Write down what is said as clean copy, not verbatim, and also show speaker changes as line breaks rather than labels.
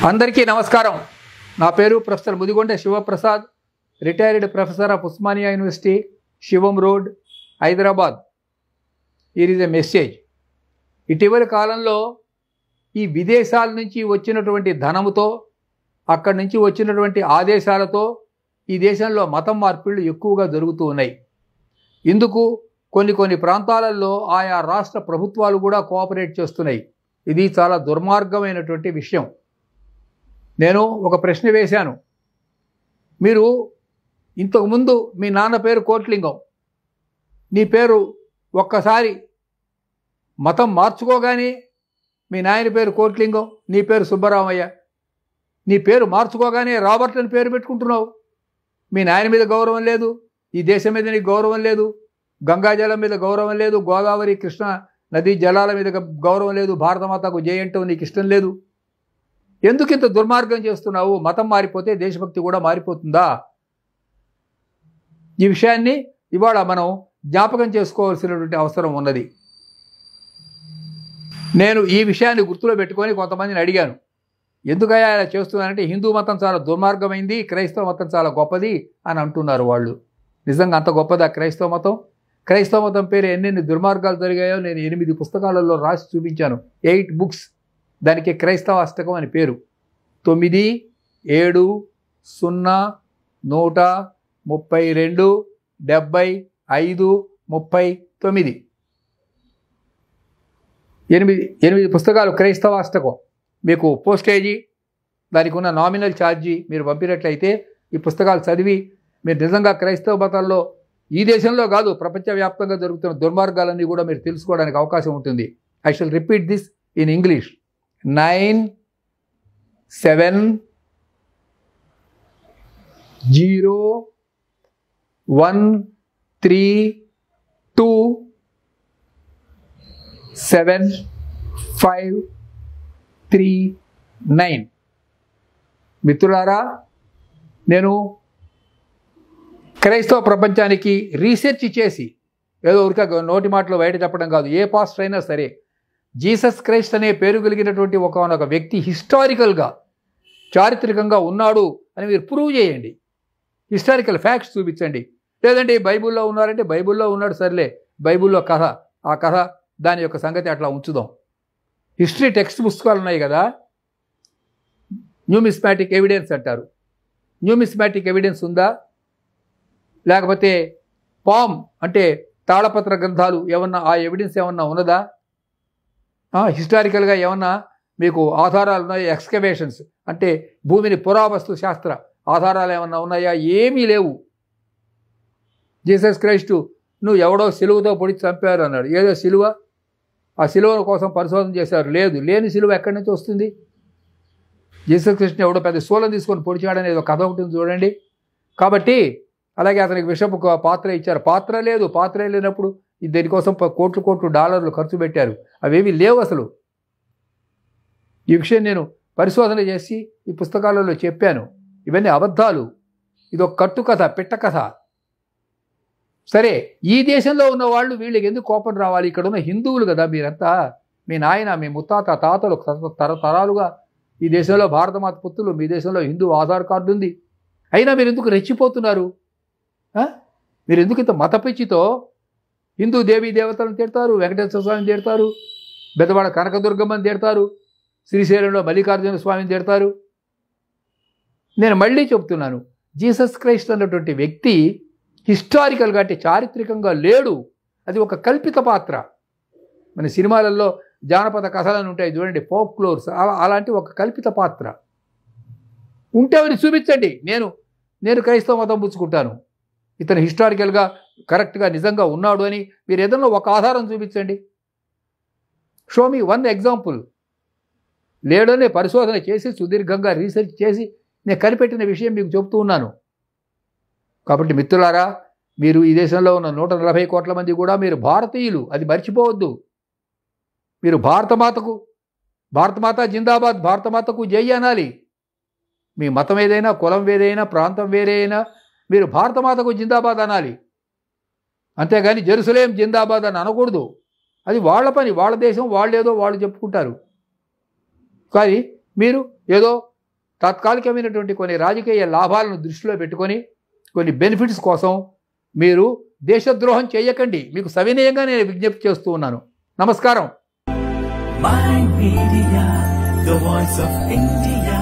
అందరికీ నమస్కారం. నా పేరు professor Mudigonda Sivaprasad, retired professor of Osmania university, Sivam road, Hyderabad. It is a message. ఇటీవలి కాలంలో ఈ విదేశాల నుంచి వచ్చినటువంటి ధనముతో, అక్కడి నుంచి వచ్చినటువంటి ఆదేశాలతో ఈ దేశంలో మతం మార్పిళ్ళు ఎక్కువగా జరుగుతూ ఉన్నాయి. ఇందుకు కొన్ని ప్రాంతాలలో ఆయా రాష్ట్ర ప్రభుత్వాలు కూడా కోఆపరేట్ చేస్తున్నాయి. ఇది చాలా దుర్మార్గమైనటువంటి విషయం. నేను ఒక ప్రశ్న వేశాను. మీరు ఇంతకుముందు మీ నాన్న పేరు కోట్లింగం, నీ పేరు ఒక్కసారి మతం మార్చుకోగానే మీ నాయన పేరు కోట్లింగం, నీ పేరు సుబ్బరామయ్య. నీ పేరు మార్చుకోగానే రాబర్ట్ అని పేరు పెట్టుకుంటున్నావు. మీ నాయన మీద గౌరవం లేదు, ఈ దేశం మీద నీకు గౌరవం లేదు, గంగాజలం మీద గౌరవం లేదు, గోదావరి కృష్ణ నదీ జలాల మీద గౌరవం లేదు, భారతమాతకు జై అంటూ నీకు ఇష్టం లేదు. ఎందుకు ఇంత దుర్మార్గం చేస్తున్నావు? మతం మారిపోతే దేశభక్తి కూడా మారిపోతుందా? ఈ విషయాన్ని ఇవాళ మనం జ్ఞాపకం చేసుకోవాల్సినటువంటి అవసరం ఉన్నది. నేను ఈ విషయాన్ని గుర్తులో పెట్టుకొని కొంతమందిని అడిగాను, ఎందుకయ్యా ఇలా చేస్తున్నానంటే హిందూ మతం చాలా దుర్మార్గమైంది, క్రైస్తవ మతం చాలా గొప్పది అని అంటున్నారు వాళ్ళు. నిజంగా అంత గొప్పదా క్రైస్తవ మతం? క్రైస్తవ మతం పేరు ఎన్నెన్ని దుర్మార్గాలు జరిగాయో నేను 8 పుస్తకాలలో రాసి చూపించాను. 8 books. దానికి క్రైస్తవ అష్టకం అని పేరు. 9, 7, 0, 132, 75, 39. 8 పుస్తకాలు క్రైస్తవ అష్టకం. మీకు పోస్టేజీ, దానికి ఉన్న నామినల్ ఛార్జీ మీరు పంపినట్లయితే ఈ పుస్తకాలు చదివి మీరు నిజంగా క్రైస్తవ మతంలో ఈ దేశంలో కాదు ప్రపంచవ్యాప్తంగా జరుగుతున్న దుర్మార్గాలన్నీ కూడా మీరు తెలుసుకోవడానికి అవకాశం ఉంటుంది. I shall repeat this in English. 97013275339. మిత్రులారా, నేను క్రైస్తవ ప్రపంచానికి రీసెర్చ్ చేసి ఏదో ఊరిక నోటి మాటలు బయట చెప్పడం కాదు, ఏ పాస్టర్ అయినా సరే జీసస్ క్రైస్ట్ అనే పేరు కలిగినటువంటి ఒక వ్యక్తి హిస్టారికల్గా చారిత్రకంగా ఉన్నాడు అని మీరు ప్రూవ్ చేయండి. హిస్టారికల్ ఫ్యాక్ట్స్ చూపించండి. లేదంటే బైబిల్లో ఉన్నారంటే బైబిల్లో ఉన్నాడు, సర్లే, బైబిల్లో కథ, ఆ కథ దాని యొక్క సంగతి అట్లా ఉంచుదాం. హిస్టరీ టెక్స్ట్ పుస్తకాలు ఉన్నాయి కదా, న్యూమిస్మాటిక్ ఎవిడెన్స్ అంటారు. న్యూమిస్మాటిక్ ఎవిడెన్స్ ఉందా? లేకపోతే పామ్ అంటే తాళపత్ర గ్రంథాలు ఏమన్నా, ఆ ఎవిడెన్స్ ఏమన్నా ఉన్నదా? హిస్టారికల్గా ఏమన్నా మీకు ఆధారాలు ఉన్నాయా? ఎక్స్కవేషన్స్ అంటే భూమిని పురావస్తు శాస్త్ర ఆధారాలు ఏమన్నా ఉన్నాయా? ఏమీ లేవు. జీసస్ క్రైస్టు నువ్వు ఎవడో సిలువతో పొడి చంపారు అన్నాడు. ఏదో సిలువ, ఆ సిలువ కోసం పరిశోధన చేశారు. లేదు, లేని సిలువ ఎక్కడి నుంచి వస్తుంది? జీసస్ క్రైస్ట్ని ఎవడో పెద్ద శూలం తీసుకొని పొడిచాడనేది ఒక కథ ఉంటుంది చూడండి. కాబట్టి అలాగే అతనికి విషపు పాత్ర ఇచ్చారు, పాత్ర లేదు. పాత్ర లేనప్పుడు దీనికోసం కోట్లు డాలర్లు ఖర్చు పెట్టారు. అవేవి లేవు అసలు. ఈ విషయం నేను పరిశోధన చేసి ఈ పుస్తకాలలో చెప్పాను. ఇవన్నీ అబద్ధాలు. ఇదొక కట్టు కథ, పిట్ట కథ. సరే, ఈ దేశంలో ఉన్న వాళ్ళు వీళ్ళకి ఎందుకు కోపం రావాలి? ఇక్కడ ఉన్న హిందువులు కదా మీరంతా. మీ నాయన, మీ ముత్తాత, తాతలు తరతరాలుగా ఈ దేశంలో భారతమాత పుత్రులు, మీ దేశంలో హిందూ ఆధార్ కార్డు ఉంది. అయినా మీరు ఎందుకు రెచ్చిపోతున్నారు? మీరు ఎందుకు ఇంత మత పిచ్చితో హిందూ దేవీ దేవతలను తిడతారు? వెంకటేశ్వర స్వామిని తిడతారు, బెదవాడ కనకదుర్గమ్మని తిడతారు, శ్రీశైలంలో మల్లికార్జున స్వామిని తిడతారు. నేను మళ్ళీ చెప్తున్నాను, జీసస్ క్రైస్ట్ అన్నటువంటి వ్యక్తి హిస్టారికల్గా అంటే చారిత్రకంగా లేడు. అది ఒక కల్పిత పాత్ర. మన సినిమాలలో జానపద కథలను ఉంటాయి చూడండి, ఫోక్ క్లోర్స్, అలాంటి ఒక కల్పిత పాత్ర ఉంటే అవన్నీ చూపించండి. నేను క్రైస్తవ మతం పుచ్చుకుంటాను. ఇతను హిస్టారికల్గా కరెక్ట్గా నిజంగా ఉన్నాడు అని మీరు ఏదన్నా ఒక ఆధారం చూపించండి. Show me 1 example. లేడనే పరిశోధన చేసి సుదీర్ఘంగా రీసెర్చ్ చేసి నేను కనిపెట్టిన విషయం మీకు చెబుతూ ఉన్నాను. కాబట్టి మిత్రులారా, మీరు ఈ దేశంలో ఉన్న 140 కోట్ల మంది కూడా మీరు భారతీయులు, అది మర్చిపోవద్దు. మీరు భారతమాత జిందాబాద్, భారతమాతకు జై అనాలి. మీ మతం ఏదైనా, కులం ఏదైనా, ప్రాంతం వేరే అయినా మీరు భారతమాతకు జిందాబాద్ అనాలి. అంతేగాని జెరూసలేం జిందాబాద్ అని అనకూడదు. అది వాళ్ళ పని, వాళ్ళ దేశం, వాళ్ళేదో వాళ్ళు చెప్పుకుంటారు. కానీ మీరు ఏదో తాత్కాలికమైనటువంటి కొన్ని రాజకీయ లాభాలను దృష్టిలో పెట్టుకొని కొన్ని బెనిఫిట్స్ కోసం మీరు దేశద్రోహం చేయకండి. మీకు సవినయంగా నేను విజ్ఞప్తి చేస్తూ ఉన్నాను. నమస్కారం.
My Media, the voice of India.